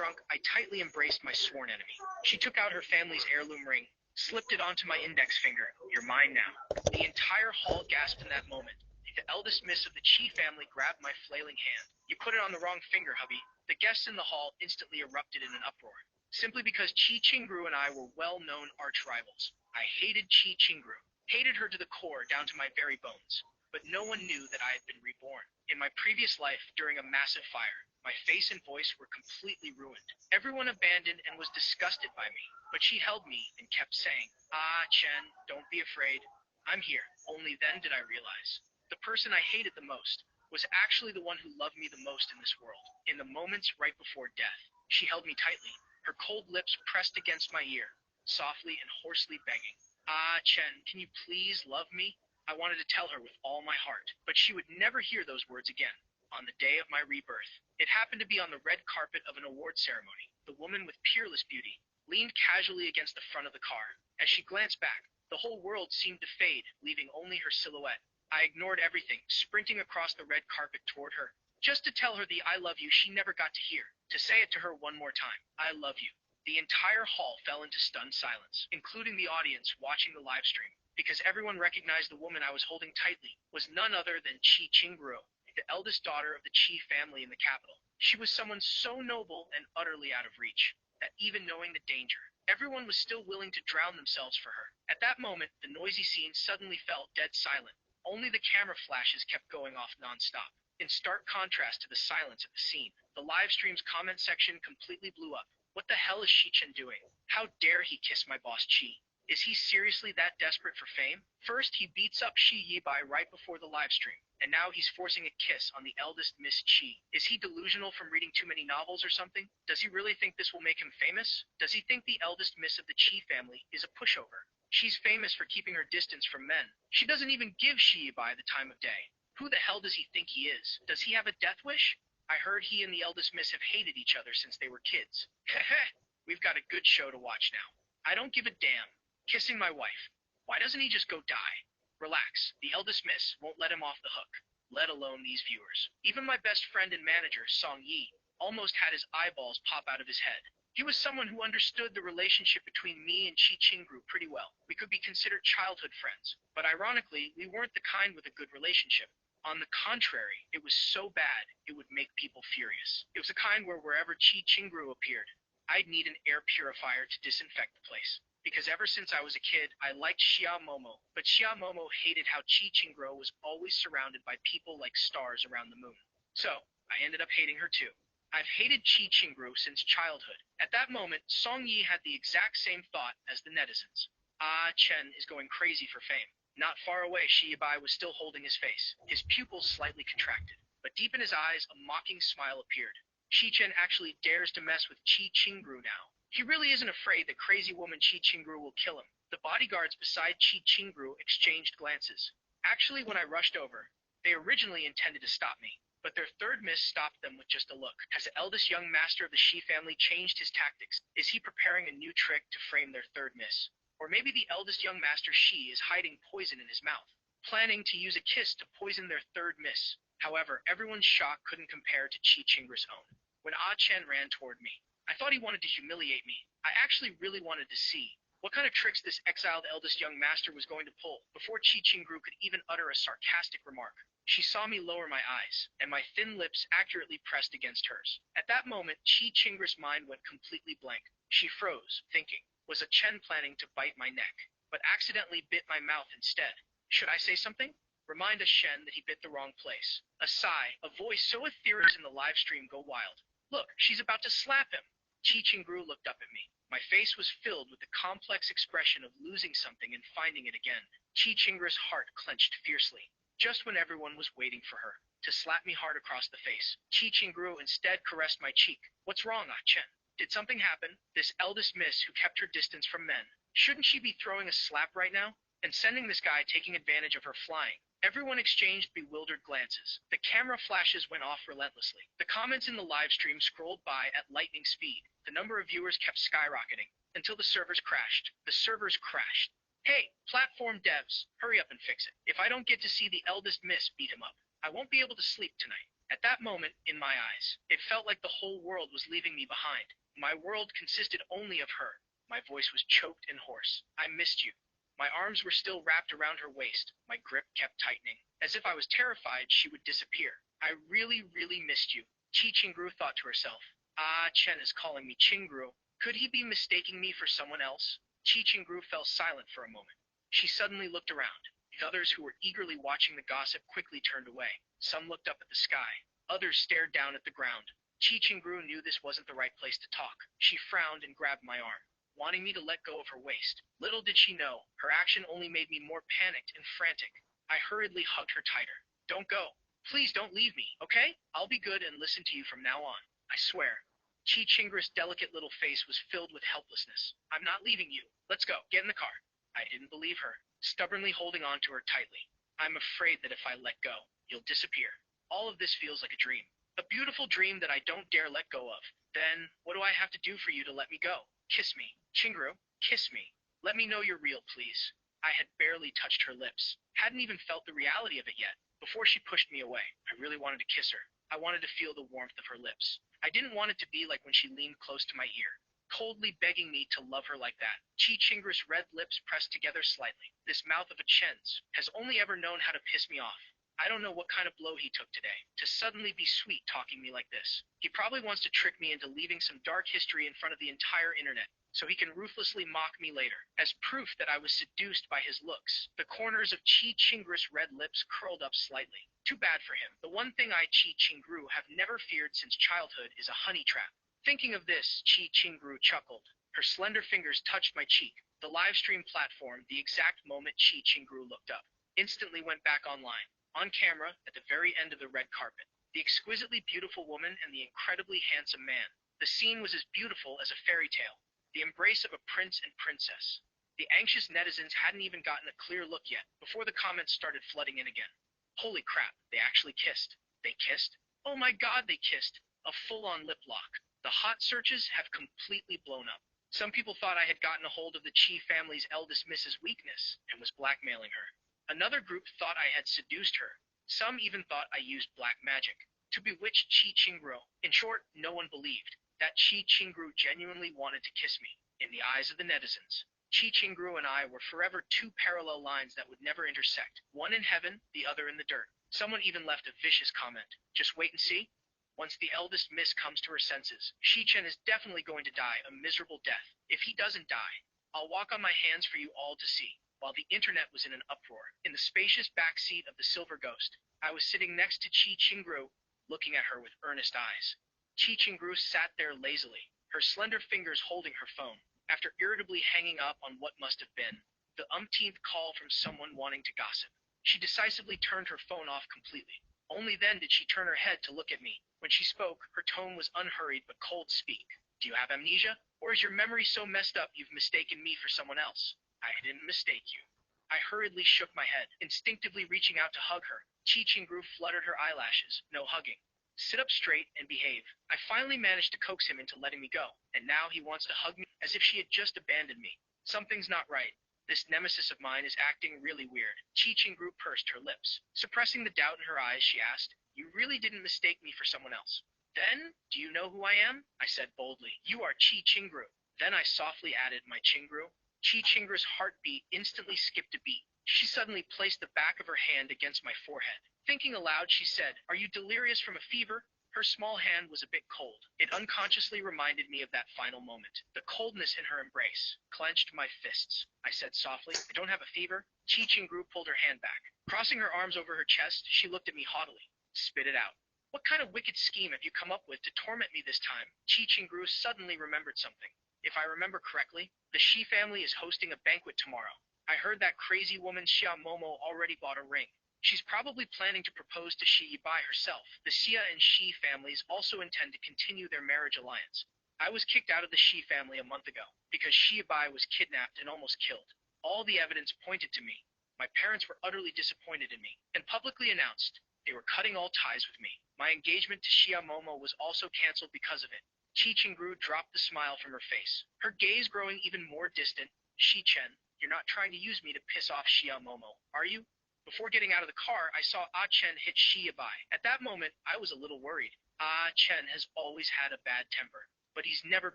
drunk, I tightly embraced my sworn enemy. She took out her family's heirloom ring, slipped it onto my index finger. You're mine now. The entire hall gasped in that moment. The eldest miss of the Chi family grabbed my flailing hand. You put it on the wrong finger, hubby. The guests in the hall instantly erupted in an uproar, simply because Chi Qingru and I were well-known arch-rivals. I hated Chi Qingru, hated her to the core, down to my very bones. But no one knew that I had been reborn. In my previous life, during a massive fire, my face and voice were completely ruined. Everyone abandoned and was disgusted by me, but she held me and kept saying, "Ah, Chen, don't be afraid. I'm here." Only then did I realize the person I hated the most was actually the one who loved me the most in this world. In the moments right before death, she held me tightly, her cold lips pressed against my ear, softly and hoarsely begging, "Ah, Chen, can you please love me?" I wanted to tell her with all my heart, but she would never hear those words again. On the day of my rebirth, it happened to be on the red carpet of an award ceremony. The woman with peerless beauty leaned casually against the front of the car. As she glanced back, the whole world seemed to fade, leaving only her silhouette. I ignored everything, sprinting across the red carpet toward her, just to tell her the "I love you" she never got to hear, to say it to her one more time. I love you. The entire hall fell into stunned silence, including the audience watching the live stream, because everyone recognized the woman I was holding tightly was none other than Chi Qingru, the eldest daughter of the Chi family in the capital. She was someone so noble and utterly out of reach, that even knowing the danger, everyone was still willing to drown themselves for her. At that moment, the noisy scene suddenly fell dead silent. Only the camera flashes kept going off non-stop. In stark contrast to the silence of the scene, the live stream's comment section completely blew up. What the hell is Shichen doing? How dare he kiss my boss Chi? Is he seriously that desperate for fame? First, he beats up Shi Yibai right before the live stream, and now he's forcing a kiss on the eldest Miss Chi. Is he delusional from reading too many novels or something? Does he really think this will make him famous? Does he think the eldest Miss of the Chi family is a pushover? She's famous for keeping her distance from men. She doesn't even give Shi Yibai the time of day. Who the hell does he think he is? Does he have a death wish? I heard he and the eldest Miss have hated each other since they were kids. Heh, we've got a good show to watch now. I don't give a damn. Kissing my wife. Why doesn't he just go die? Relax, the eldest Miss won't let him off the hook, let alone these viewers. Even my best friend and manager, Song Yi, almost had his eyeballs pop out of his head. He was someone who understood the relationship between me and Chi Qingru pretty well. We could be considered childhood friends, but ironically, we weren't the kind with a good relationship. On the contrary, it was so bad, it would make people furious. It was a kind where wherever Chi Qingru appeared, I'd need an air purifier to disinfect the place. Because ever since I was a kid, I liked Xia Momo, but Xia Momo hated how Chi Qingru was always surrounded by people like stars around the moon. So, I ended up hating her too. I've hated Chi Qingru since childhood. At that moment, Song Yi had the exact same thought as the netizens. Ah, Chen is going crazy for fame. Not far away, Shi Yibai was still holding his face, his pupils slightly contracted, but deep in his eyes a mocking smile appeared. Shi Chen actually dares to mess with Chi Qingru now. He really isn't afraid that crazy woman Chi Qingru will kill him. The bodyguards beside Chi Qingru exchanged glances. Actually, when I rushed over, they originally intended to stop me, but their third miss stopped them with just a look. Has the eldest young master of the Shi family changed his tactics? Is he preparing a new trick to frame their third miss? Or maybe the eldest young master Shi is hiding poison in his mouth, planning to use a kiss to poison their third miss. However, everyone's shock couldn't compare to Chi Qingru's own. When Ah Chen ran toward me, I thought he wanted to humiliate me. I actually really wanted to see what kind of tricks this exiled eldest young master was going to pull before Chi Qingru could even utter a sarcastic remark. She saw me lower my eyes, and my thin lips accurately pressed against hers. At that moment, Chi Qingru's mind went completely blank. She froze, thinking, was a Chen planning to bite my neck, but accidentally bit my mouth instead? Should I say something? Remind a Shen that he bit the wrong place. A sigh, a voice so ethereal in the live stream go wild. Look, she's about to slap him. Chi Qingru looked up at me. My face was filled with the complex expression of losing something and finding it again. Chi Qingru's heart clenched fiercely, just when everyone was waiting for her to slap me hard across the face. Chi Qingru instead caressed my cheek. What's wrong, Ah Chen? Did something happen? This eldest miss who kept her distance from men, shouldn't she be throwing a slap right now? And sending this guy taking advantage of her flying? Everyone exchanged bewildered glances. The camera flashes went off relentlessly. The comments in the live stream scrolled by at lightning speed. The number of viewers kept skyrocketing until the servers crashed. The servers crashed. Hey, platform devs, hurry up and fix it. If I don't get to see the eldest miss beat him up, I won't be able to sleep tonight. At that moment, in my eyes, it felt like the whole world was leaving me behind. My world consisted only of her. My voice was choked and hoarse. I missed you. My arms were still wrapped around her waist. My grip kept tightening, as if I was terrified she would disappear. I really, really missed you. Chi Chingru thought to herself. Ah, Chen is calling me Chingru. Could he be mistaking me for someone else? Chi Chingru fell silent for a moment. She suddenly looked around. The others who were eagerly watching the gossip quickly turned away. Some looked up at the sky. Others stared down at the ground. Chi Chingru knew this wasn't the right place to talk. She frowned and grabbed my arm, wanting me to let go of her waist. Little did she know, her action only made me more panicked and frantic. I hurriedly hugged her tighter. Don't go. Please don't leave me, okay? I'll be good and listen to you from now on. I swear. Chi Chingru's delicate little face was filled with helplessness. I'm not leaving you. Let's go. Get in the car. I didn't believe her, stubbornly holding on to her tightly. I'm afraid that if I let go, you'll disappear. All of this feels like a dream. A beautiful dream that I don't dare let go of. Then, what do I have to do for you to let me go? Kiss me. Chingru, kiss me. Let me know you're real, please. I had barely touched her lips. Hadn't even felt the reality of it yet. Before she pushed me away, I really wanted to kiss her. I wanted to feel the warmth of her lips. I didn't want it to be like when she leaned close to my ear, coldly begging me to love her like that. Chi Chingru's red lips pressed together slightly. This mouth of a Chen's has only ever known how to piss me off. I don't know what kind of blow he took today, to suddenly be sweet talking me like this. He probably wants to trick me into leaving some dark history in front of the entire internet, so he can ruthlessly mock me later. As proof that I was seduced by his looks, the corners of Chi Chingru's red lips curled up slightly. Too bad for him. The one thing I, Chi Chingru, have never feared since childhood is a honey trap. Thinking of this, Chi Chingru chuckled. Her slender fingers touched my cheek. The live stream platform, the exact moment Chi Chingru looked up, instantly went back online. On camera, at the very end of the red carpet, the exquisitely beautiful woman and the incredibly handsome man. The scene was as beautiful as a fairy tale, the embrace of a prince and princess. The anxious netizens hadn't even gotten a clear look yet, before the comments started flooding in again. Holy crap, they actually kissed. They kissed? Oh my god, they kissed. A full-on lip lock. The hot searches have completely blown up. Some people thought I had gotten a hold of the Chi family's eldest Mrs. Weakness and was blackmailing her. Another group thought I had seduced her. Some even thought I used black magic to bewitch Chi Chingru. In short, no one believed that Chi Chingru genuinely wanted to kiss me. In the eyes of the netizens, Chi Chingru and I were forever two parallel lines that would never intersect. One in heaven, the other in the dirt. Someone even left a vicious comment. Just wait and see. Once the eldest miss comes to her senses, Shi Chen is definitely going to die a miserable death. If he doesn't die, I'll walk on my hands for you all to see. While the internet was in an uproar, in the spacious back seat of the Silver Ghost, I was sitting next to Chi Chingru, looking at her with earnest eyes. Chi Chingru sat there lazily, her slender fingers holding her phone. After irritably hanging up on what must have been the umpteenth call from someone wanting to gossip, she decisively turned her phone off completely. Only then did she turn her head to look at me. When she spoke, her tone was unhurried but cold speak. Do you have amnesia? Or is your memory so messed up you've mistaken me for someone else? I didn't mistake you. I hurriedly shook my head, instinctively reaching out to hug her. Chi Chingru fluttered her eyelashes. No hugging. Sit up straight and behave. I finally managed to coax him into letting me go, and now he wants to hug me as if she had just abandoned me. Something's not right. This nemesis of mine is acting really weird. Chi Chingru pursed her lips. Suppressing the doubt in her eyes, she asked, You really didn't mistake me for someone else? Then, do you know who I am? I said boldly. You are Chi Chingru. Then I softly added, My Chingru. Chi Chingru's heartbeat instantly skipped a beat. She suddenly placed the back of her hand against my forehead. Thinking aloud, she said, Are you delirious from a fever? Her small hand was a bit cold. It unconsciously reminded me of that final moment. The coldness in her embrace clenched my fists. I said softly, I don't have a fever. Chi Chingru pulled her hand back. Crossing her arms over her chest, she looked at me haughtily. Spit it out. What kind of wicked scheme have you come up with to torment me this time? Chi Chingru suddenly remembered something. If I remember correctly, the Shi family is hosting a banquet tomorrow. I heard that crazy woman Xia Momo already bought a ring. She's probably planning to propose to Shi Yibai herself. The Xia and Shi families also intend to continue their marriage alliance. I was kicked out of the Shi family a month ago because Shi Yibai was kidnapped and almost killed. All the evidence pointed to me. My parents were utterly disappointed in me and publicly announced they were cutting all ties with me. My engagement to Xia Momo was also canceled because of it. Chi Chingru dropped the smile from her face, her gaze growing even more distant. Shi Chen, you're not trying to use me to piss off Xia Momo, are you? Before getting out of the car, I saw Ah Chen hit Xia Bai. At that moment, I was a little worried. Ah Chen has always had a bad temper, but he's never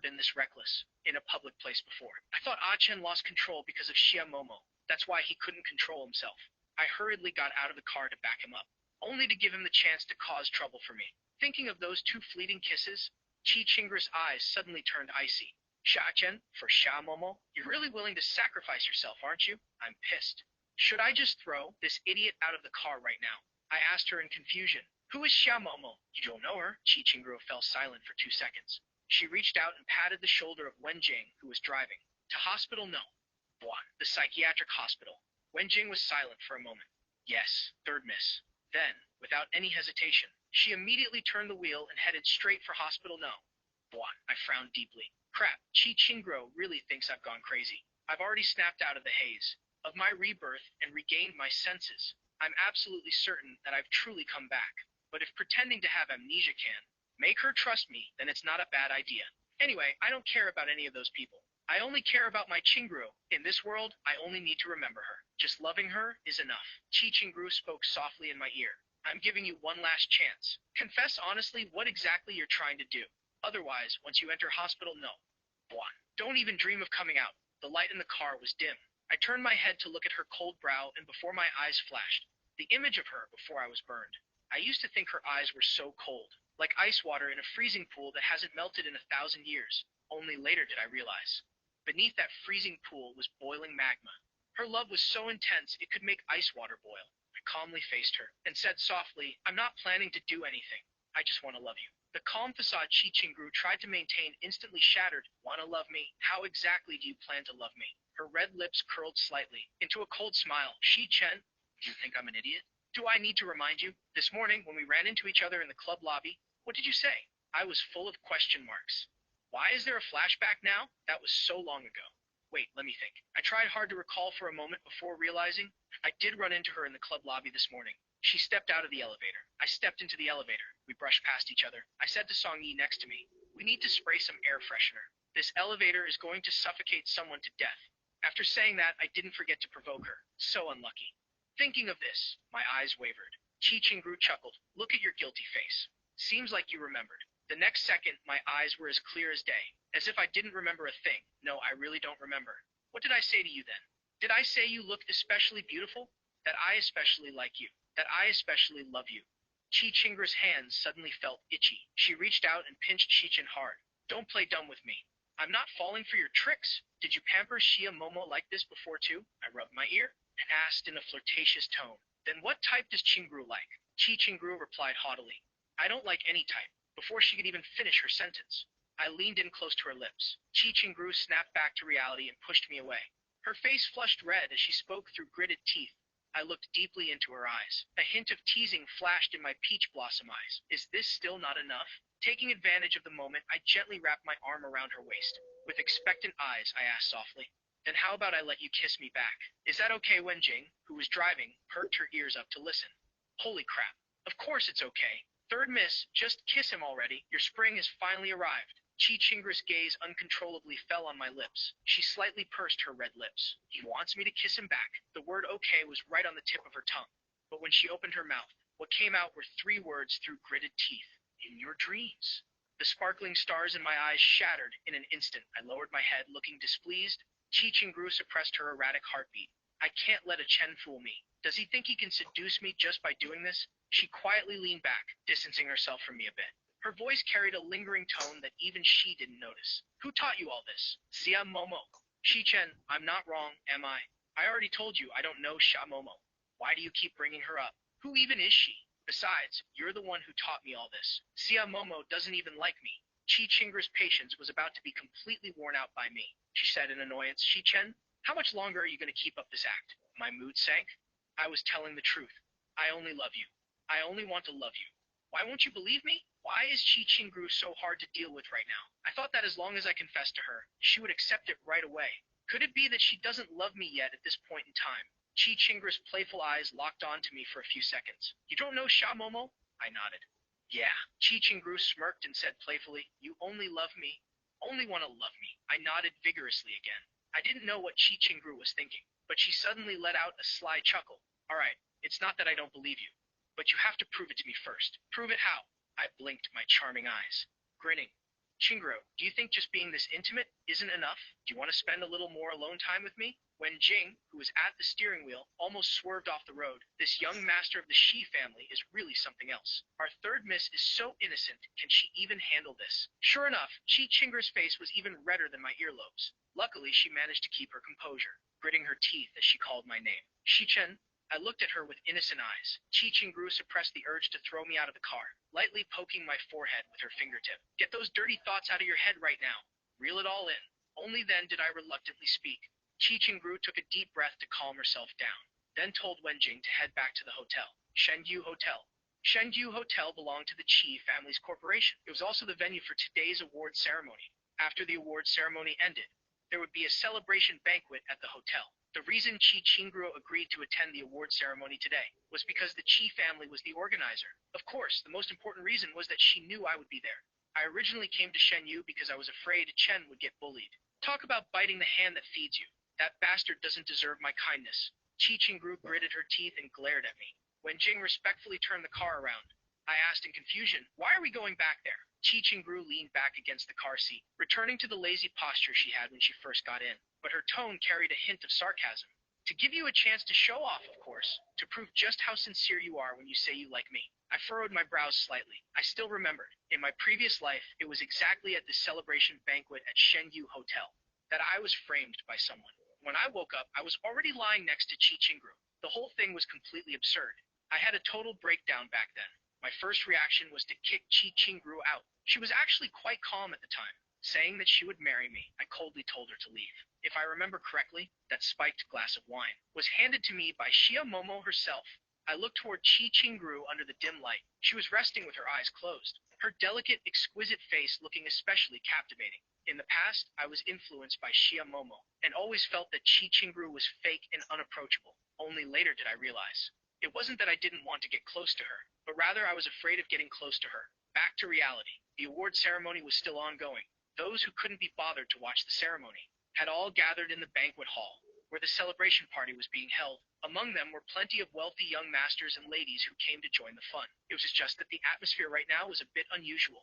been this reckless in a public place before. I thought Ah Chen lost control because of Xia Momo. That's why he couldn't control himself. I hurriedly got out of the car to back him up, only to give him the chance to cause trouble for me. Thinking of those two fleeting kisses, Qi Qingru's eyes suddenly turned icy. Xia Chen, for Xia Momo, you're really willing to sacrifice yourself, aren't you? I'm pissed. Should I just throw this idiot out of the car right now? I asked her in confusion. Who is Xia Momo? You don't know her? Qi Qingru fell silent for 2 seconds. She reached out and patted the shoulder of Wen Jing, who was driving. To hospital, no. What? The psychiatric hospital. Wen Jing was silent for a moment. Yes, third miss. Then, without any hesitation, she immediately turned the wheel and headed straight for hospital, no. What? I frowned deeply. Crap, Qi Qingru really thinks I've gone crazy. I've already snapped out of the haze of my rebirth and regained my senses. I'm absolutely certain that I've truly come back. But if pretending to have amnesia can make her trust me, then it's not a bad idea. Anyway, I don't care about any of those people. I only care about my Qingru. In this world, I only need to remember her. Just loving her is enough. Qi Qingru spoke softly in my ear. I'm giving you one last chance. Confess honestly what exactly you're trying to do. Otherwise, once you enter hospital, no. One. Don't even dream of coming out. The light in the car was dim. I turned my head to look at her cold brow, and before my eyes flashed the image of her before I was burned. I used to think her eyes were so cold, like ice water in a freezing pool that hasn't melted in 1,000 years. Only later did I realize. Beneath that freezing pool was boiling magma. Her love was so intense it could make ice water boil. I calmly faced her and said softly, I'm not planning to do anything. I just want to love you. The calm facade Qi Qingru tried to maintain instantly shattered. Want to love me? How exactly do you plan to love me? Her red lips curled slightly into a cold smile. Xi Chen, do you think I'm an idiot? Do I need to remind you? This morning, when we ran into each other in the club lobby, what did you say? I was full of question marks. Why is there a flashback now? That was so long ago. Wait, let me think. I tried hard to recall for a moment before realizing I did run into her in the club lobby this morning. She stepped out of the elevator. I stepped into the elevator. We brushed past each other. I said to Song Yi next to me, we need to spray some air freshener. This elevator is going to suffocate someone to death. After saying that, I didn't forget to provoke her. So unlucky. Thinking of this, my eyes wavered. Qi Qingru chuckled. Look at your guilty face. Seems like you remembered. The next second, my eyes were as clear as day, as if I didn't remember a thing. No, I really don't remember. What did I say to you then? Did I say you looked especially beautiful? That I especially like you? That I especially love you? Qi Qingru's hands suddenly felt itchy. She reached out and pinched Xichen hard. Don't play dumb with me. I'm not falling for your tricks. Did you pamper Xia Momo like this before too? I rubbed my ear and asked in a flirtatious tone. Then what type does Qingru like? Qi Qingru replied haughtily. I don't like any type. Before she could even finish her sentence, I leaned in close to her lips. Qi Qingru snapped back to reality and pushed me away. Her face flushed red as she spoke through gritted teeth. I looked deeply into her eyes. A hint of teasing flashed in my peach blossom eyes. Is this still not enough? Taking advantage of the moment, I gently wrapped my arm around her waist. With expectant eyes, I asked softly, then how about I let you kiss me back? Is that okay? Wen Jing, who was driving, perked her ears up to listen. Holy crap. Of course it's okay. Third miss, just kiss him already. Your spring has finally arrived. Qi Qingru's gaze uncontrollably fell on my lips. She slightly pursed her red lips. He wants me to kiss him back. The word okay was right on the tip of her tongue. But when she opened her mouth, what came out were 3 words through gritted teeth. In your dreams. The sparkling stars in my eyes shattered in an instant. I lowered my head, looking displeased. Qi Qingru suppressed her erratic heartbeat. I can't let a Chen fool me. Does he think he can seduce me just by doing this? She quietly leaned back, distancing herself from me a bit. Her voice carried a lingering tone that even she didn't notice. Who taught you all this? Xia Momo. Xi Chen, I'm not wrong, am I? I already told you I don't know Xia Momo. Why do you keep bringing her up? Who even is she? Besides, you're the one who taught me all this. Xia Momo doesn't even like me. Qi Qingru's patience was about to be completely worn out by me. She said in annoyance, Xi Chen, how much longer are you going to keep up this act? My mood sank. I was telling the truth. I only love you. I only want to love you. Why won't you believe me? Why is Qi Qingru so hard to deal with right now? I thought that as long as I confessed to her, she would accept it right away. Could it be that she doesn't love me yet at this point in time? Qi Qingru's playful eyes locked onto me for a few seconds. You don't know Xia Momo? I nodded. Yeah. Qi Qingru smirked and said playfully, you only love me. Only want to love me. I nodded vigorously again. I didn't know what Qi Qingru was thinking, but she suddenly let out a sly chuckle. All right, It's not that I don't believe you, but you have to prove it to me first. Prove it how? I blinked my charming eyes, grinning. Chingro, do you think just being this intimate isn't enough? Do you want to spend a little more alone time with me? When Jing, who was at the steering wheel, almost swerved off the road, this young master of the Shi family is really something else. Our third miss is so innocent, can she even handle this? Sure enough, Chi Chingra's face was even redder than my earlobes. Luckily, she managed to keep her composure, gritting her teeth as she called my name. Shichen. I looked at her with innocent eyes. Chi Chingru suppressed the urge to throw me out of the car, lightly poking my forehead with her fingertip. Get those dirty thoughts out of your head right now. Reel it all in. Only then did I reluctantly speak. Chi Chingru took a deep breath to calm herself down, then told Wenjing to head back to the hotel, Shengyu Hotel. Shengyu Hotel belonged to the Qi family's corporation. It was also the venue for today's award ceremony. After the award ceremony ended, there would be a celebration banquet at the hotel. The reason Chi Qingru agreed to attend the award ceremony today was because the Qi family was the organizer. Of course, the most important reason was that she knew I would be there. I originally came to Shenyu because I was afraid Chen would get bullied. Talk about biting the hand that feeds you. That bastard doesn't deserve my kindness. Chi Qingru gritted her teeth and glared at me. When Jing respectfully turned the car around, I asked in confusion, why are we going back there? Chi Qingru leaned back against the car seat, returning to the lazy posture she had when she first got in, but her tone carried a hint of sarcasm. To give you a chance to show off, of course, to prove just how sincere you are when you say you like me. I furrowed my brows slightly. I still remembered, in my previous life, it was exactly at this celebration banquet at Shengyu Hotel that I was framed by someone. When I woke up, I was already lying next to Chi Qingru. The whole thing was completely absurd. I had a total breakdown back then. My first reaction was to kick Chi Qingru out. She was actually quite calm at the time, saying that she would marry me. I coldly told her to leave. If I remember correctly, that spiked glass of wine was handed to me by Xia Momo herself. I looked toward Chi Qingru under the dim light. She was resting with her eyes closed, her delicate, exquisite face looking especially captivating. In the past, I was influenced by Xia Momo, and always felt that Chi Qingru was fake and unapproachable. Only later did I realize. It wasn't that I didn't want to get close to her, but rather I was afraid of getting close to her. Back to reality. The award ceremony was still ongoing. Those who couldn't be bothered to watch the ceremony had all gathered in the banquet hall, where the celebration party was being held. Among them were plenty of wealthy young masters and ladies who came to join the fun. It was just that the atmosphere right now was a bit unusual.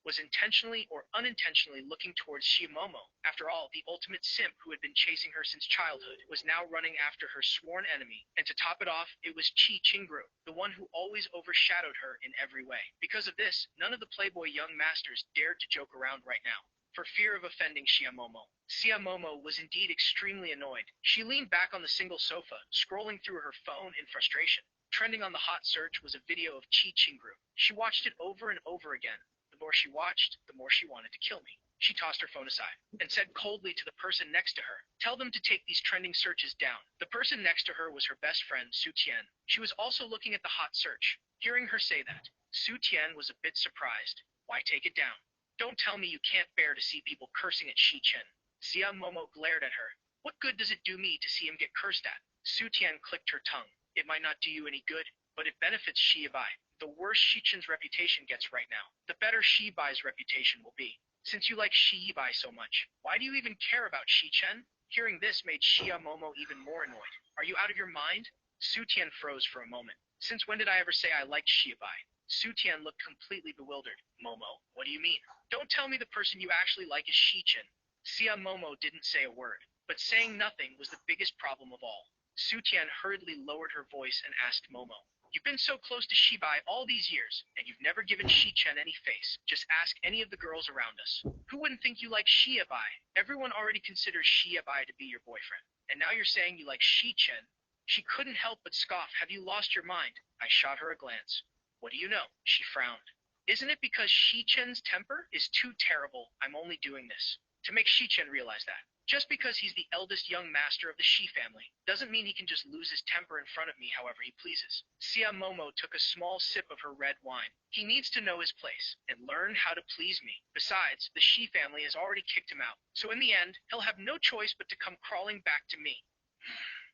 Was intentionally or unintentionally looking towards Shimomo. After all, the ultimate simp who had been chasing her since childhood was now running after her sworn enemy, and to top it off, it was Chi Qingru, the one who always overshadowed her in every way. Because of this, none of the playboy young masters dared to joke around right now, for fear of offending Shiamomo. Shiamomo was indeed extremely annoyed. She leaned back on the single sofa, scrolling through her phone in frustration. Trending on the hot search was a video of Chi Qingru. She watched it over and over again. The more she watched, the more she wanted to kill me. She tossed her phone aside and said coldly to the person next to her, tell them to take these trending searches down. The person next to her was her best friend, Su Tian. She was also looking at the hot search. Hearing her say that, Su Tian was a bit surprised. Why take it down? Don't tell me you can't bear to see people cursing at Shi Chen. Xia Momo glared at her. What good does it do me to see him get cursed at? Su Tian clicked her tongue. It might not do you any good, but it benefits Shi Bai. The worse Shi Chen's reputation gets right now, the better Shi Bai's reputation will be. Since you like Shi Bai so much, why do you even care about Shi Chen? Hearing this made Xia Momo even more annoyed. Are you out of your mind? Su Tian froze for a moment. Since when did I ever say I liked Xia Bai? Su Tian looked completely bewildered. Momo, what do you mean? Don't tell me the person you actually like is Shi Chen. Xia Momo didn't say a word, but saying nothing was the biggest problem of all. Su Tian hurriedly lowered her voice and asked Momo, you've been so close to Shi Bai all these years, and you've never given Shi Chen any face. Just ask any of the girls around us. Who wouldn't think you like Xia Bai? Everyone already considers Xia Bai to be your boyfriend. And now you're saying you like Shi Chen? She couldn't help but scoff. Have you lost your mind? I shot her a glance. What do you know? She frowned. Isn't it because Shi Chen's temper is too terrible I'm only doing this? To make Shi Chen realize that. Just because he's the eldest young master of the Shi family doesn't mean he can just lose his temper in front of me however he pleases. Xia Momo took a small sip of her red wine. He needs to know his place and learn how to please me. Besides, the Shi family has already kicked him out. So in the end, he'll have no choice but to come crawling back to me.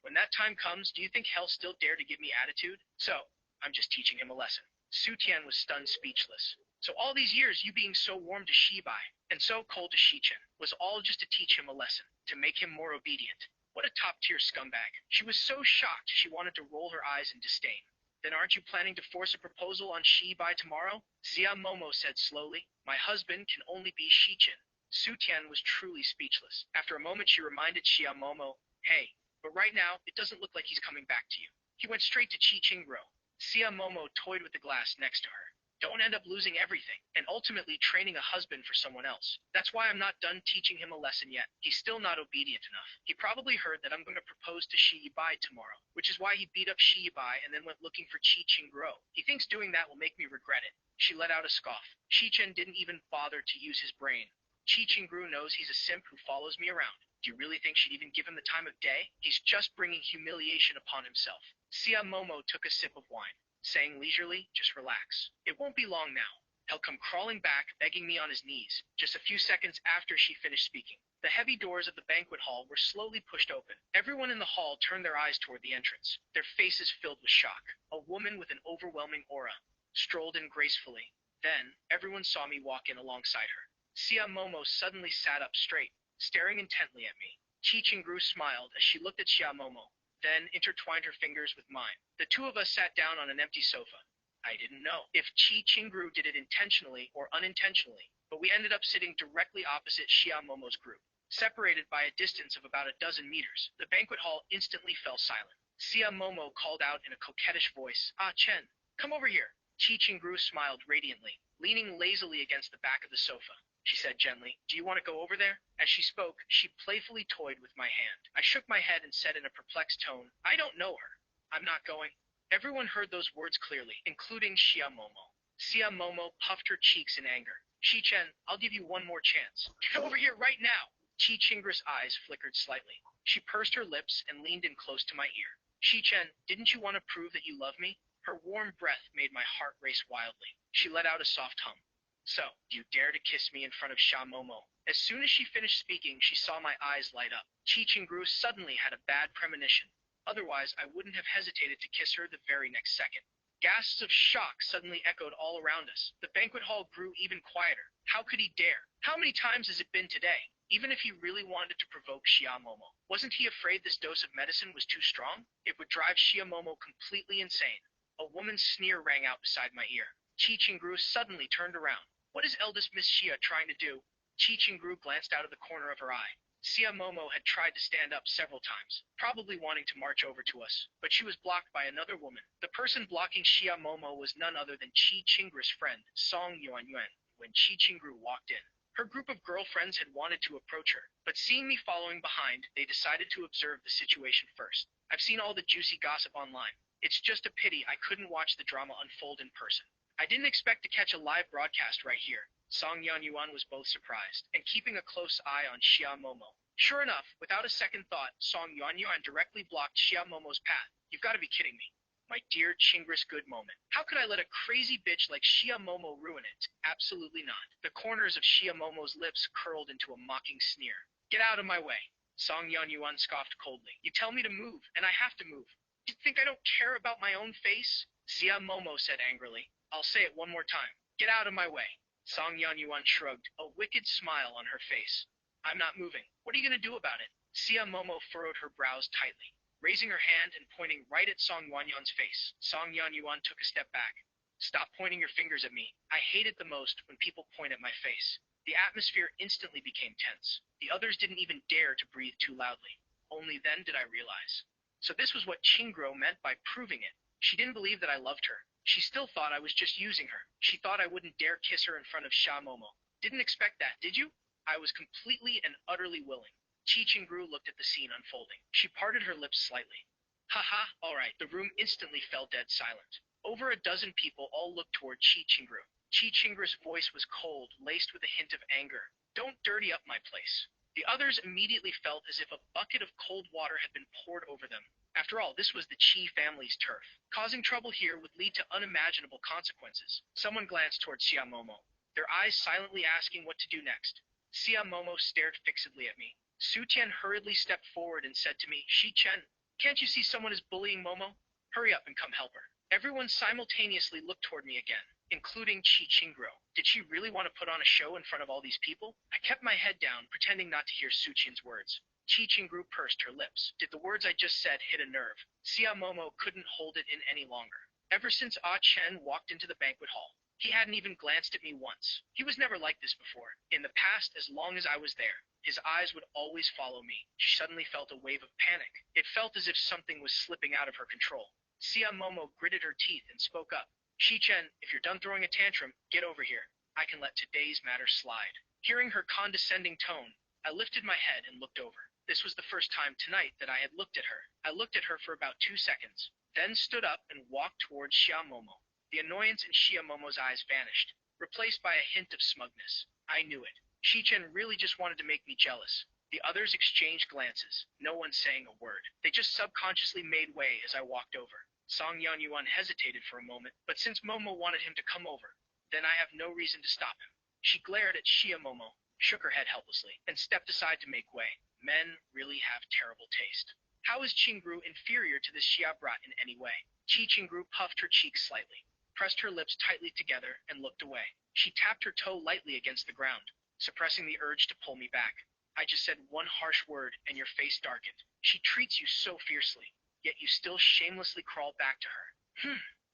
When that time comes, do you think he'll still dare to give me attitude? So, I'm just teaching him a lesson. Su Tian was stunned speechless. So all these years, you being so warm to Shi Bai and so cold to Shi Chen was all just to teach him a lesson, to make him more obedient. What a top-tier scumbag. She was so shocked she wanted to roll her eyes in disdain. Then aren't you planning to force a proposal on Shi by tomorrow? Xia Momo said slowly. My husband can only be Shichen. Su Tian was truly speechless. After a moment she reminded Xia Momo, hey, but right now it doesn't look like he's coming back to you. He went straight to Qi Qingro. Xia Momo toyed with the glass next to her. Don't end up losing everything, and ultimately training a husband for someone else. That's why I'm not done teaching him a lesson yet. He's still not obedient enough. He probably heard that I'm going to propose to Shi Yibai tomorrow, which is why he beat up Shi Yibai and then went looking for Qi Qingro. He thinks doing that will make me regret it. She let out a scoff. Shichen didn't even bother to use his brain. Qi Qingru knows he's a simp who follows me around. Do you really think she'd even give him the time of day? He's just bringing humiliation upon himself. Xia Momo took a sip of wine, saying leisurely, just relax. It won't be long now. He'll come crawling back, begging me on his knees, just a few seconds after she finished speaking. The heavy doors of the banquet hall were slowly pushed open. Everyone in the hall turned their eyes toward the entrance, their faces filled with shock. A woman with an overwhelming aura strolled in gracefully. Then, everyone saw me walk in alongside her. Xia Momo suddenly sat up straight, staring intently at me. Qi Qingru smiled as she looked at Xia Momo, then intertwined her fingers with mine. The two of us sat down on an empty sofa. I didn't know if Qi Qingru did it intentionally or unintentionally, but we ended up sitting directly opposite Xia Momo's group, separated by a distance of about a dozen meters. The banquet hall instantly fell silent. Xia Momo called out in a coquettish voice, Ah Chen, come over here. Qi Qingru smiled radiantly, leaning lazily against the back of the sofa. She said gently, do you want to go over there? As she spoke, she playfully toyed with my hand. I shook my head and said in a perplexed tone, I don't know her. I'm not going. Everyone heard those words clearly, including Xia Momo. Xia Momo puffed her cheeks in anger. Shichen, I'll give you one more chance. Get over here right now! Qi Qingru's eyes flickered slightly. She pursed her lips and leaned in close to my ear. Shichen, didn't you want to prove that you love me? Her warm breath made my heart race wildly. She let out a soft hum. So, do you dare to kiss me in front of Xia Momo? As soon as she finished speaking, she saw my eyes light up. Qi Qingru suddenly had a bad premonition. Otherwise, I wouldn't have hesitated to kiss her the very next second. Gasps of shock suddenly echoed all around us. The banquet hall grew even quieter. How could he dare? How many times has it been today? Even if he really wanted to provoke Xia Momo, wasn't he afraid this dose of medicine was too strong? It would drive Xia Momo completely insane. A woman's sneer rang out beside my ear. Qi Qingru suddenly turned around. What is eldest Miss Xia trying to do? Qi Qingru glanced out of the corner of her eye. Xia Momo had tried to stand up several times, probably wanting to march over to us, but she was blocked by another woman. The person blocking Xia Momo was none other than Qi Qingru's friend, Song Yuanyuan, when Qi Qingru walked in. Her group of girlfriends had wanted to approach her, but seeing me following behind, they decided to observe the situation first. I've seen all the juicy gossip online. It's just a pity I couldn't watch the drama unfold in person. I didn't expect to catch a live broadcast right here. Song Yuanyuan was both surprised, and keeping a close eye on Xia Momo. Sure enough, without a second thought, Song Yuanyuan directly blocked Xia Momo's path. You've got to be kidding me. My dear Chingris good moment. How could I let a crazy bitch like Xia Momo ruin it? Absolutely not. The corners of Xia Momo's lips curled into a mocking sneer. Get out of my way. Song Yuanyuan scoffed coldly. You tell me to move, and I have to move. Do you think I don't care about my own face? Xia Momo said angrily. I'll say it one more time. Get out of my way. Song Yuanyuan shrugged, a wicked smile on her face. I'm not moving. What are you going to do about it? Xia Momo furrowed her brows tightly, raising her hand and pointing right at Song Yuanyuan's face. Song Yuanyuan took a step back. Stop pointing your fingers at me. I hate it the most when people point at my face. The atmosphere instantly became tense. The others didn't even dare to breathe too loudly. Only then did I realize. So this was what Qingro meant by proving it. She didn't believe that I loved her. She still thought I was just using her. She thought I wouldn't dare kiss her in front of Xia Momo. Didn't expect that, did you? I was completely and utterly willing. Qi Qingru looked at the scene unfolding. She parted her lips slightly. Haha, alright. The room instantly fell dead silent. Over a dozen people all looked toward Qi Qingru. Qi Qingru's voice was cold, laced with a hint of anger. Don't dirty up my place. The others immediately felt as if a bucket of cold water had been poured over them. After all, this was the Qi family's turf. Causing trouble here would lead to unimaginable consequences. Someone glanced toward Xia Momo, their eyes silently asking what to do next. Xia Momo stared fixedly at me. Su Tian hurriedly stepped forward and said to me, Shi Chen, can't you see someone is bullying Momo? Hurry up and come help her. Everyone simultaneously looked toward me again, including Qi Qingru. Did she really want to put on a show in front of all these people? I kept my head down, pretending not to hear Su Tian's words. Chi Qingru pursed her lips. Did the words I just said hit a nerve? Xia Momo couldn't hold it in any longer. Ever since Ah Chen walked into the banquet hall, he hadn't even glanced at me once. He was never like this before. In the past, as long as I was there, his eyes would always follow me. She suddenly felt a wave of panic. It felt as if something was slipping out of her control. Xia Momo gritted her teeth and spoke up. Shi Chen, if you're done throwing a tantrum, get over here. I can let today's matter slide. Hearing her condescending tone, I lifted my head and looked over. This was the first time tonight that I had looked at her. I looked at her for about 2 seconds, then stood up and walked towards Xia Momo. The annoyance in Xia Momo's eyes vanished, replaced by a hint of smugness. I knew it. Shi Chen really just wanted to make me jealous. The others exchanged glances, no one saying a word. They just subconsciously made way as I walked over. Song Yanyuan hesitated for a moment, but since Momo wanted him to come over, then I have no reason to stop him. She glared at Xia Momo, shook her head helplessly, and stepped aside to make way. Men really have terrible taste. How is Qingru inferior to this Xia brat in any way? Chi Qingru puffed her cheeks slightly, pressed her lips tightly together, and looked away. She tapped her toe lightly against the ground, suppressing the urge to pull me back. I just said one harsh word, and your face darkened. She treats you so fiercely, yet you still shamelessly crawl back to her.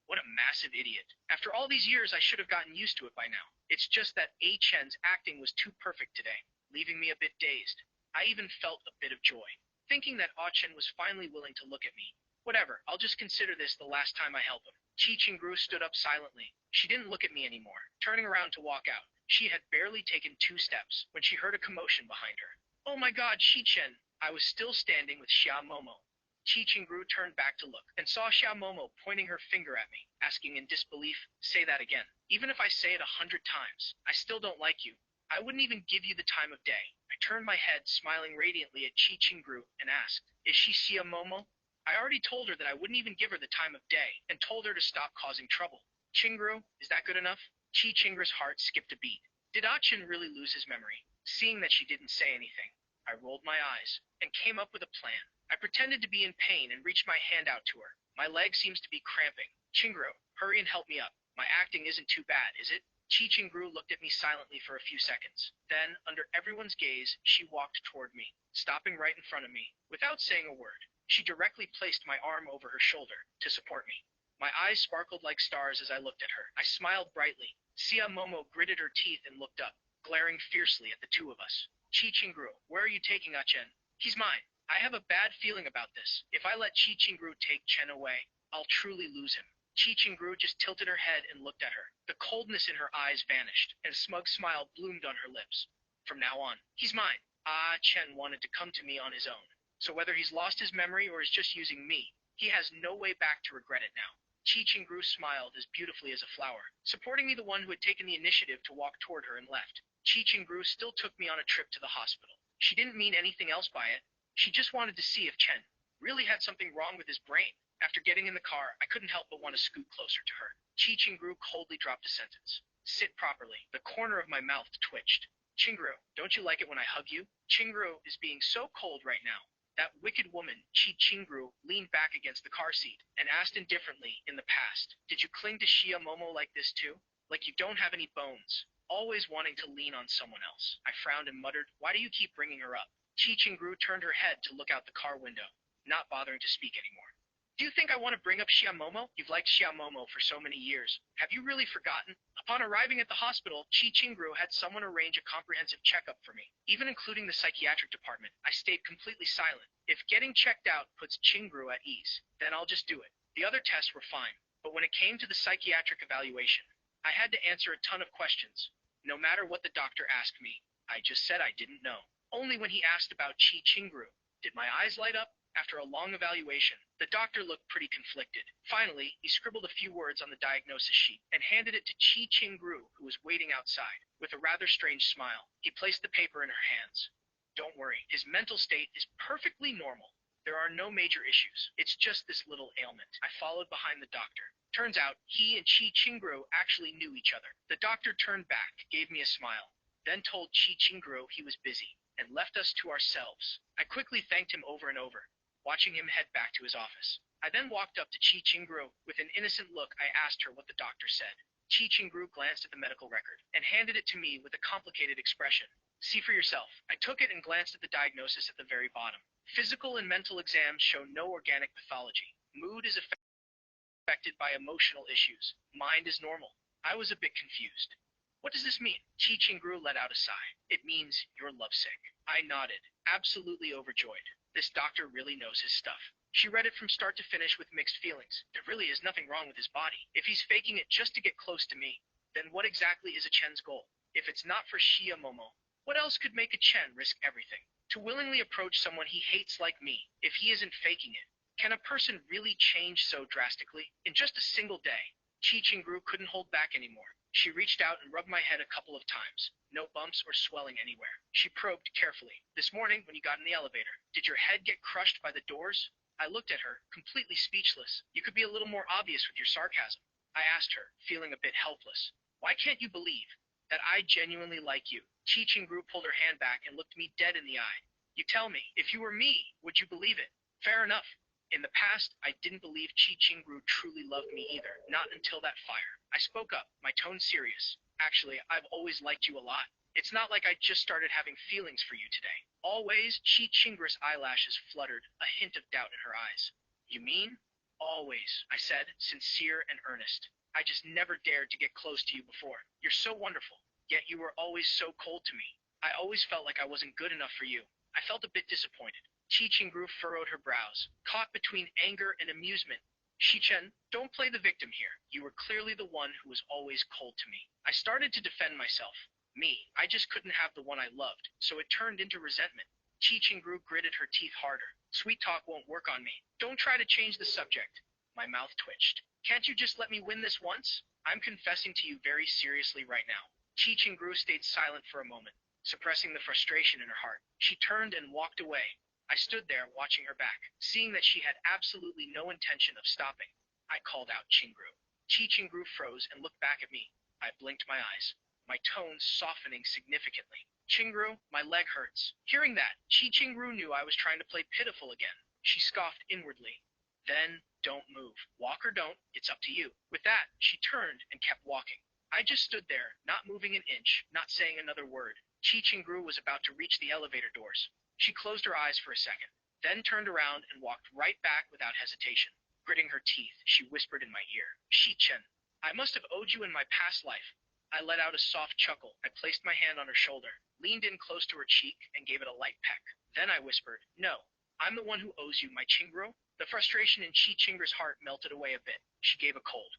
What a massive idiot. After all these years, I should have gotten used to it by now. It's just that A Chen's acting was too perfect today, leaving me a bit dazed. I even felt a bit of joy, thinking that Ah Chen was finally willing to look at me. Whatever, I'll just consider this the last time I help him. Chi Qingru stood up silently. She didn't look at me anymore, turning around to walk out. She had barely taken 2 steps when she heard a commotion behind her. Oh my god, Shi Chen! I was still standing with Xia Momo. Chi Qingru turned back to look, and saw Xia Momo pointing her finger at me, asking in disbelief, say that again. Even if I say it 100 times, I still don't like you. I wouldn't even give you the time of day. I turned my head, smiling radiantly at Chi Qingru, and asked, is she Xia Momo? I already told her that I wouldn't even give her the time of day, and told her to stop causing trouble. Qingru, is that good enough? Chi Qingru's heart skipped a beat. Did Ah Chen really lose his memory? Seeing that she didn't say anything, I rolled my eyes, and came up with a plan. I pretended to be in pain and reached my hand out to her. My leg seems to be cramping. Qingru, hurry and help me up. My acting isn't too bad, is it? Chi Qingru looked at me silently for a few seconds. Then, under everyone's gaze, she walked toward me, stopping right in front of me. Without saying a word, she directly placed my arm over her shoulder to support me. My eyes sparkled like stars as I looked at her. I smiled brightly. Xia Momo gritted her teeth and looked up, glaring fiercely at the two of us. Chi Qingru, where are you taking Ah Chen? He's mine. I have a bad feeling about this. If I let Chi Qingru take Chen away, I'll truly lose him. Chi Qingru just tilted her head and looked at her. The coldness in her eyes vanished, and a smug smile bloomed on her lips. From now on, he's mine. Ah Chen wanted to come to me on his own. So whether he's lost his memory or is just using me, he has no way back to regret it now. Chi Qingru smiled as beautifully as a flower, supporting me, the one who had taken the initiative to walk toward her, and left. Chi Qingru still took me on a trip to the hospital. She didn't mean anything else by it. She just wanted to see if Chen really had something wrong with his brain. After getting in the car, I couldn't help but want to scoot closer to her. Chi Qingru coldly dropped a sentence. Sit properly. The corner of my mouth twitched. Qingru, don't you like it when I hug you? Qingru is being so cold right now. That wicked woman, Chi Qingru, leaned back against the car seat and asked indifferently, in the past, did you cling to Xia Momo like this too? Like you don't have any bones, always wanting to lean on someone else. I frowned and muttered, why do you keep bringing her up? Chi Qingru turned her head to look out the car window, not bothering to speak anymore. Do you think I want to bring up Xia Momo? You've liked Xia Momo for so many years. Have you really forgotten? Upon arriving at the hospital, Chi Qingru had someone arrange a comprehensive checkup for me, even including the psychiatric department. I stayed completely silent. If getting checked out puts Qingru at ease, then I'll just do it. The other tests were fine, but when it came to the psychiatric evaluation, I had to answer a ton of questions. No matter what the doctor asked me, I just said I didn't know. Only when he asked about Chi Qingru did my eyes light up. After a long evaluation, the doctor looked pretty conflicted. Finally, he scribbled a few words on the diagnosis sheet and handed it to Chi Qingru, who was waiting outside. With a rather strange smile, he placed the paper in her hands. Don't worry, his mental state is perfectly normal. There are no major issues. It's just this little ailment. I followed behind the doctor. Turns out, he and Chi Qingru actually knew each other. The doctor turned back, gave me a smile, then told Chi Qingru he was busy, and left us to ourselves. I quickly thanked him over and over, watching him head back to his office. I then walked up to Chi Qingru. With an innocent look, I asked her what the doctor said. Chi Ching-gru glanced at the medical record and handed it to me with a complicated expression. See for yourself. I took it and glanced at the diagnosis at the very bottom. Physical and mental exams show no organic pathology. Mood is affected by emotional issues. Mind is normal. I was a bit confused. What does this mean? Chi Ching-gru let out a sigh. It means you're lovesick. I nodded, absolutely overjoyed. This doctor really knows his stuff. She read it from start to finish with mixed feelings. There really is nothing wrong with his body. If he's faking it just to get close to me, then what exactly is a Chen's goal? If it's not for Shia Momo, what else could make a Chen risk everything? To willingly approach someone he hates like me, if he isn't faking it. Can a person really change so drastically? In just a single day, Chi Ching-gru couldn't hold back anymore. She reached out and rubbed my head a couple of times. No bumps or swelling anywhere. She probed carefully. This morning, when you got in the elevator, did your head get crushed by the doors? I looked at her, completely speechless. You could be a little more obvious with your sarcasm. I asked her, feeling a bit helpless. Why can't you believe that I genuinely like you? Chi Ching-gru pulled her hand back and looked me dead in the eye. You tell me, if you were me, would you believe it? Fair enough. In the past, I didn't believe Chi Ching-gru truly loved me either, not until that fire. I spoke up, my tone serious. Actually, I've always liked you a lot. It's not like I just started having feelings for you today. Always, Chi Ching-gru's eyelashes fluttered, a hint of doubt in her eyes. You mean? Always, I said, sincere and earnest. I just never dared to get close to you before. You're so wonderful, yet you were always so cold to me. I always felt like I wasn't good enough for you. I felt a bit disappointed. Chi Ching-gru furrowed her brows, caught between anger and amusement. Shi-chen, don't play the victim here. You were clearly the one who was always cold to me. I started to defend myself. Me, I just couldn't have the one I loved, so it turned into resentment. Chi Ching-gru gritted her teeth harder. Sweet talk won't work on me. Don't try to change the subject. My mouth twitched. Can't you just let me win this once? I'm confessing to you very seriously right now. Chi Ching-gru stayed silent for a moment, suppressing the frustration in her heart. She turned and walked away. I stood there watching her back, seeing that she had absolutely no intention of stopping. I called out Ching-gru. Chi Ching-gru froze and looked back at me. I blinked my eyes, my tone softening significantly. Ching-gru, my leg hurts. Hearing that, Chi Ching-gru knew I was trying to play pitiful again. She scoffed inwardly. Then, don't move. Walk or don't, it's up to you. With that, she turned and kept walking. I just stood there, not moving an inch, not saying another word. Chi Ching-gru was about to reach the elevator doors. She closed her eyes for a second, then turned around and walked right back without hesitation. Gritting her teeth, she whispered in my ear, Shi-chen, I must have owed you in my past life. I let out a soft chuckle. I placed my hand on her shoulder, leaned in close to her cheek, and gave it a light peck. Then I whispered, no, I'm the one who owes you, my Ching-gru. The frustration in Chi Ching-gru's heart melted away a bit. She gave a cold.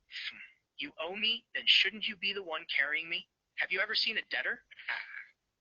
You owe me, then shouldn't you be the one carrying me? Have you ever seen a debtor?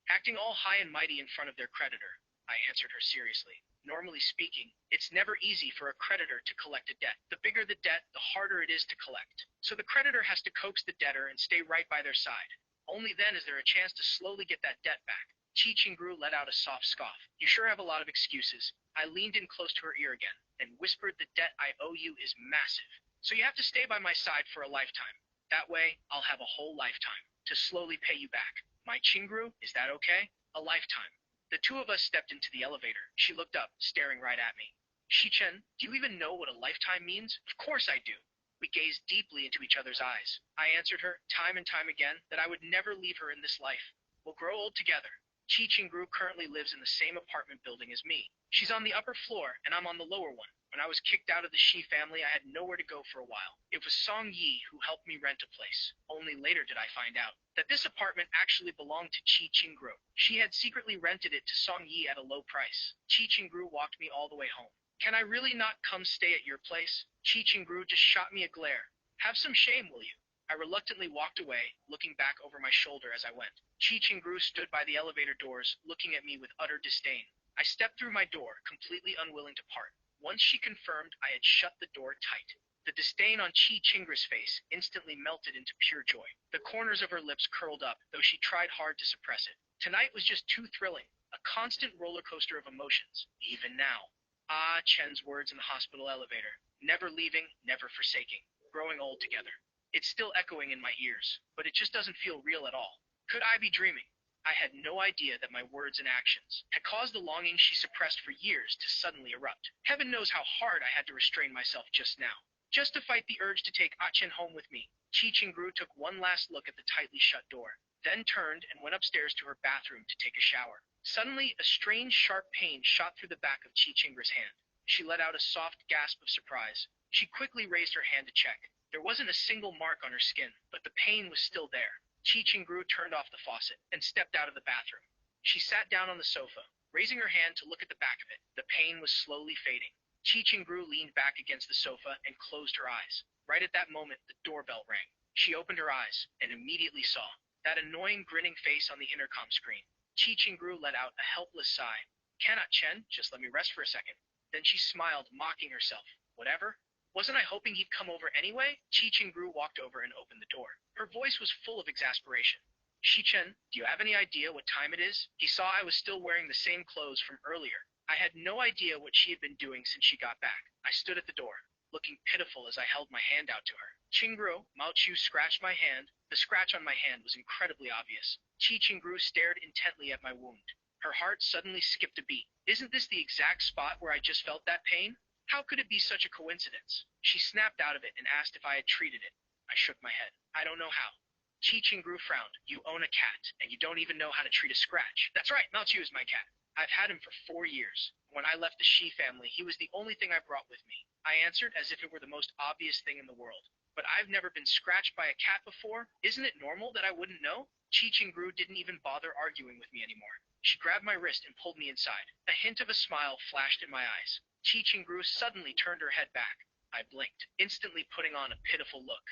Acting all high and mighty in front of their creditor. I answered her seriously. Normally speaking, it's never easy for a creditor to collect a debt. The bigger the debt, the harder it is to collect. So the creditor has to coax the debtor and stay right by their side. Only then is there a chance to slowly get that debt back. Chi Ching-gru let out a soft scoff. You sure have a lot of excuses. I leaned in close to her ear again, and whispered the debt I owe you is massive. So you have to stay by my side for a lifetime. That way, I'll have a whole lifetime to slowly pay you back. My Ching-gru, is that okay? A lifetime. The two of us stepped into the elevator. She looked up, staring right at me. Shi-chen, do you even know what a lifetime means? Of course I do. We gazed deeply into each other's eyes. I answered her, time and time again, that I would never leave her in this life. We'll grow old together. Chi Ching-gru currently lives in the same apartment building as me. She's on the upper floor, and I'm on the lower one. When I was kicked out of the Shi family, I had nowhere to go for a while. It was Song Yi who helped me rent a place. Only later did I find out that this apartment actually belonged to Chi Ching-gru. She had secretly rented it to Song Yi at a low price. Chi Ching-gru walked me all the way home. Can I really not come stay at your place? Chi Ching-gru just shot me a glare. Have some shame, will you? I reluctantly walked away, looking back over my shoulder as I went. Chi Ching-gru stood by the elevator doors, looking at me with utter disdain. I stepped through my door, completely unwilling to part. Once she confirmed I had shut the door tight. The disdain on Chi Ching-gru's face instantly melted into pure joy. The corners of her lips curled up, though she tried hard to suppress it. Tonight was just too thrilling, a constant roller coaster of emotions, even now. Ah, Chen's words in the hospital elevator. Never leaving, never forsaking. Growing old together. It's still echoing in my ears, but it just doesn't feel real at all. Could I be dreaming? I had no idea that my words and actions had caused the longing she suppressed for years to suddenly erupt. Heaven knows how hard I had to restrain myself just now. just to fight the urge to take Ah-Chen home with me. Chi Qingru took one last look at the tightly shut door, then turned and went upstairs to her bathroom to take a shower. Suddenly, a strange sharp pain shot through the back of Chi Qingru's hand. She let out a soft gasp of surprise. She quickly raised her hand to check. There wasn't a single mark on her skin, but the pain was still there. Chi Qingru turned off the faucet and stepped out of the bathroom. She sat down on the sofa, raising her hand to look at the back of it. The pain was slowly fading. Chi Qingru leaned back against the sofa and closed her eyes. Right at that moment, the doorbell rang. She opened her eyes and immediately saw that annoying grinning face on the intercom screen. Chi Qingru let out a helpless sigh. Cannot Chen, just let me rest for a second. Then she smiled, mocking herself. Whatever? Wasn't I hoping he'd come over anyway? Chi Qingru walked over and opened the door. Her voice was full of exasperation. Shichen, do you have any idea what time it is? He saw I was still wearing the same clothes from earlier. I had no idea what she had been doing since she got back. I stood at the door, looking pitiful as I held my hand out to her. Qingru, Mao Chu scratched my hand. The scratch on my hand was incredibly obvious. Chi Qingru stared intently at my wound. Her heart suddenly skipped a beat. Isn't this the exact spot where I just felt that pain? How could it be such a coincidence? She snapped out of it and asked if I had treated it. I shook my head. I don't know how. Chi Qingru frowned. You own a cat, and you don't even know how to treat a scratch. That's right, Mao Chu is my cat. I've had him for 4 years. When I left the Shi family, he was the only thing I brought with me. I answered as if it were the most obvious thing in the world. But I've never been scratched by a cat before. Isn't it normal that I wouldn't know? Chi Qingru didn't even bother arguing with me anymore. She grabbed my wrist and pulled me inside. A hint of a smile flashed in my eyes. Chi Qingru suddenly turned her head back. I blinked, instantly putting on a pitiful look.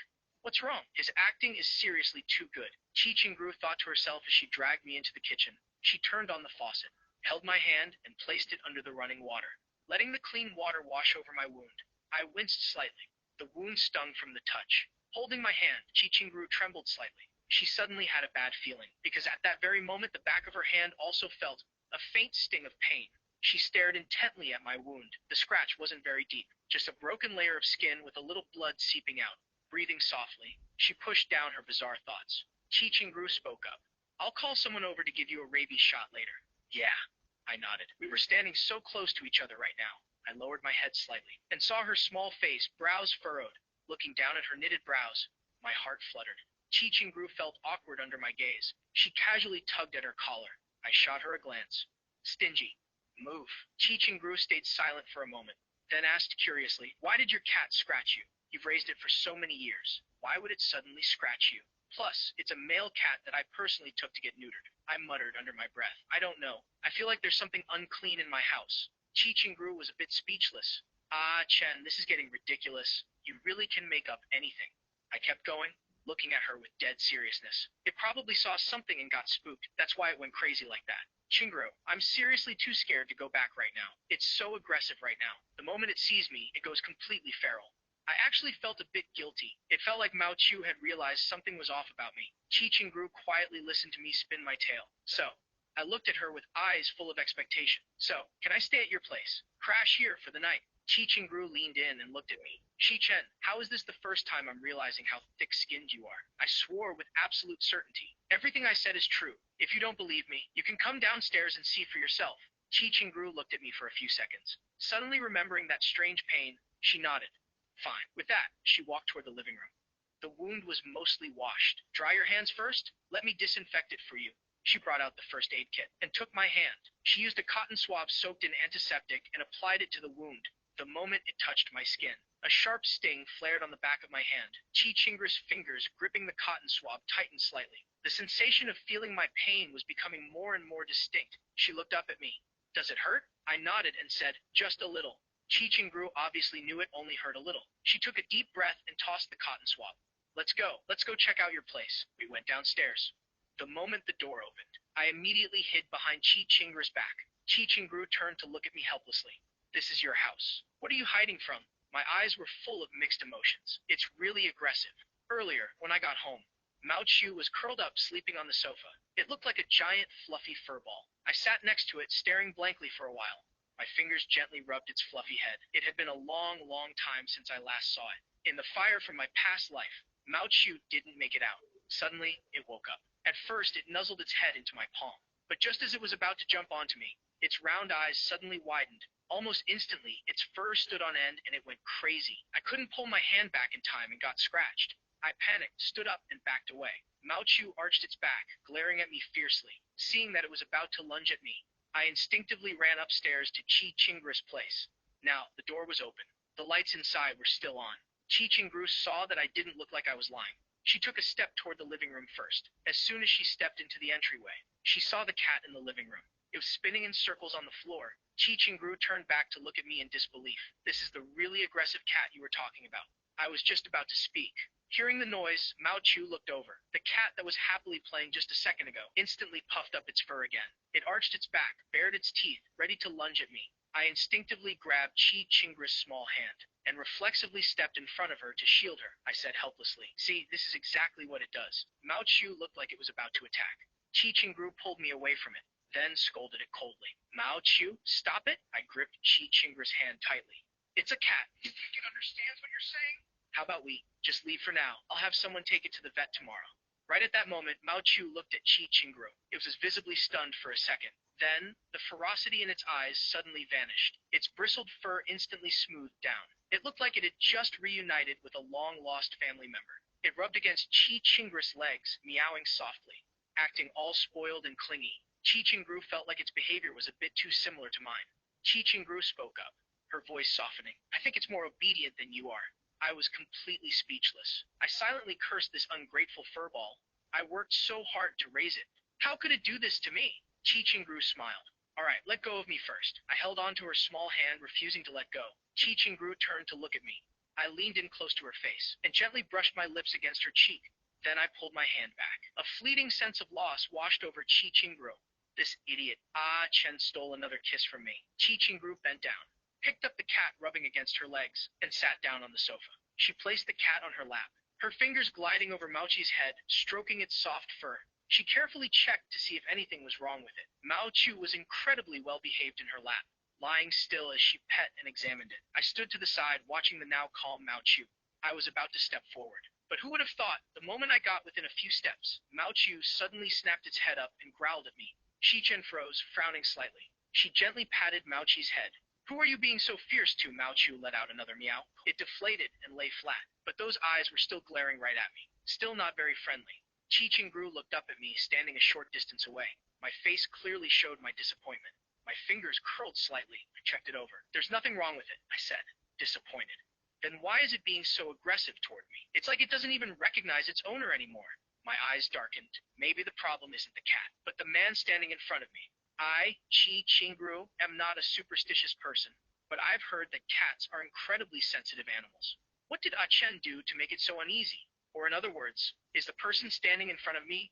What's wrong? His acting is seriously too good. Chi Qingru thought to herself as she dragged me into the kitchen. She turned on the faucet, held my hand, and placed it under the running water, letting the clean water wash over my wound. I winced slightly. The wound stung from the touch. Holding my hand, Chi Qingru trembled slightly. She suddenly had a bad feeling, because at that very moment the back of her hand also felt a faint sting of pain. She stared intently at my wound. The scratch wasn't very deep, just a broken layer of skin with a little blood seeping out. Breathing softly, she pushed down her bizarre thoughts. Chi Qingru spoke up. I'll call someone over to give you a rabies shot later. Yeah, I nodded. We were standing so close to each other right now. I lowered my head slightly and saw her small face, brows furrowed. Looking down at her knitted brows, my heart fluttered. Chi Qingru felt awkward under my gaze. She casually tugged at her collar. I shot her a glance. Stingy. Move. Chi Qingru stayed silent for a moment, then asked curiously, why did your cat scratch you? You've raised it for so many years. Why would it suddenly scratch you? Plus, it's a male cat that I personally took to get neutered. I muttered under my breath. I don't know. I feel like there's something unclean in my house. Chi Qingru was a bit speechless. Ah, Chen, this is getting ridiculous. You really can make up anything. I kept going, looking at her with dead seriousness. It probably saw something and got spooked. That's why it went crazy like that. Qingru, I'm seriously too scared to go back right now. It's so aggressive right now. The moment it sees me, it goes completely feral. I actually felt a bit guilty. It felt like Mao Chu had realized something was off about me. Chi Qingru quietly listened to me spin my tail. So, I looked at her with eyes full of expectation. So, can I stay at your place? Crash here for the night. Chi Qingru leaned in and looked at me. Shi Chen, how is this the first time I'm realizing how thick-skinned you are? I swore with absolute certainty. Everything I said is true. If you don't believe me, you can come downstairs and see for yourself. Chi Qingru looked at me for a few seconds. Suddenly remembering that strange pain, she nodded. Fine. With that, she walked toward the living room. The wound was mostly washed. Dry your hands first. Let me disinfect it for you. She brought out the first aid kit and took my hand. She used a cotton swab soaked in antiseptic and applied it to the wound. The moment it touched my skin, a sharp sting flared on the back of my hand. Chi Qingru's fingers gripping the cotton swab tightened slightly. The sensation of feeling my pain was becoming more and more distinct. She looked up at me. Does it hurt? I nodded and said, just a little. Chi Qingru obviously knew it only hurt a little. She took a deep breath and tossed the cotton swab. Let's go. Let's go check out your place. We went downstairs. The moment the door opened, I immediately hid behind Chi Qingru's back. Chi Qingru turned to look at me helplessly. This is your house. What are you hiding from? My eyes were full of mixed emotions. It's really aggressive. Earlier, when I got home, Mao Chu was curled up sleeping on the sofa. It looked like a giant fluffy fur ball. I sat next to it, staring blankly for a while. My fingers gently rubbed its fluffy head. It had been a long, long time since I last saw it. In the fire from my past life, Mao Chu didn't make it out. Suddenly, it woke up. At first, it nuzzled its head into my palm. But just as it was about to jump onto me, its round eyes suddenly widened, Almost instantly, its fur stood on end and it went crazy. I couldn't pull my hand back in time and got scratched. I panicked, stood up, and backed away. Mao Chu arched its back, glaring at me fiercely. Seeing that it was about to lunge at me, I instinctively ran upstairs to Qi Qingru's place. Now, the door was open. The lights inside were still on. Qi Qingru saw that I didn't look like I was lying. She took a step toward the living room first. As soon as she stepped into the entryway, she saw the cat in the living room. It was spinning in circles on the floor. Qi Qingru turned back to look at me in disbelief. This is the really aggressive cat you were talking about. I was just about to speak. Hearing the noise, Mao Chu looked over. The cat that was happily playing just a second ago instantly puffed up its fur again. It arched its back, bared its teeth, ready to lunge at me. I instinctively grabbed Qi Qingru's small hand and reflexively stepped in front of her to shield her, I said helplessly. See, this is exactly what it does. Mao Chu looked like it was about to attack. Qi Qingru pulled me away from it, then scolded it coldly. Mao Chu, stop it! I gripped Qi Qingru's hand tightly. It's a cat. You think it understands what you're saying? How about we just leave for now? I'll have someone take it to the vet tomorrow. Right at that moment, Mao Chu looked at Qi Qingru. It was visibly stunned for a second. Then, the ferocity in its eyes suddenly vanished. Its bristled fur instantly smoothed down. It looked like it had just reunited with a long-lost family member. It rubbed against Qi Qingru's legs, meowing softly, acting all spoiled and clingy. Qi Qingru felt like its behavior was a bit too similar to mine. Qi Qingru spoke up, her voice softening. I think it's more obedient than you are. I was completely speechless. I silently cursed this ungrateful furball. I worked so hard to raise it. How could it do this to me? Qi Qingru smiled. All right, let go of me first. I held onto her small hand, refusing to let go. Qi Qingru turned to look at me. I leaned in close to her face and gently brushed my lips against her cheek. Then I pulled my hand back. A fleeting sense of loss washed over Qi Qingru. This idiot. Ah, Chen stole another kiss from me. Qi Qingru bent down, picked up the cat rubbing against her legs, and sat down on the sofa. She placed the cat on her lap, her fingers gliding over Mao-Chi's head, stroking its soft fur. She carefully checked to see if anything was wrong with it. Mao Chu was incredibly well behaved in her lap, lying still as she pet and examined it. I stood to the side, watching the now calm Mao Chu. I was about to step forward. But who would have thought, the moment I got within a few steps, Mao Chu suddenly snapped its head up and growled at me. Shi Chen froze, frowning slightly. She gently patted Mao Chi's head. Who are you being so fierce to? Mao Chu let out another meow. It deflated and lay flat, but those eyes were still glaring right at me, still not very friendly. Qi Qingru looked up at me, standing a short distance away. My face clearly showed my disappointment. My fingers curled slightly. I checked it over. There's nothing wrong with it, I said, disappointed. Then why is it being so aggressive toward me? It's like it doesn't even recognize its owner anymore. My eyes darkened. Maybe the problem isn't the cat, but the man standing in front of me. I, Qi Qingru, am not a superstitious person, but I've heard that cats are incredibly sensitive animals. What did Ah Chen do to make it so uneasy? Or in other words, is the person standing in front of me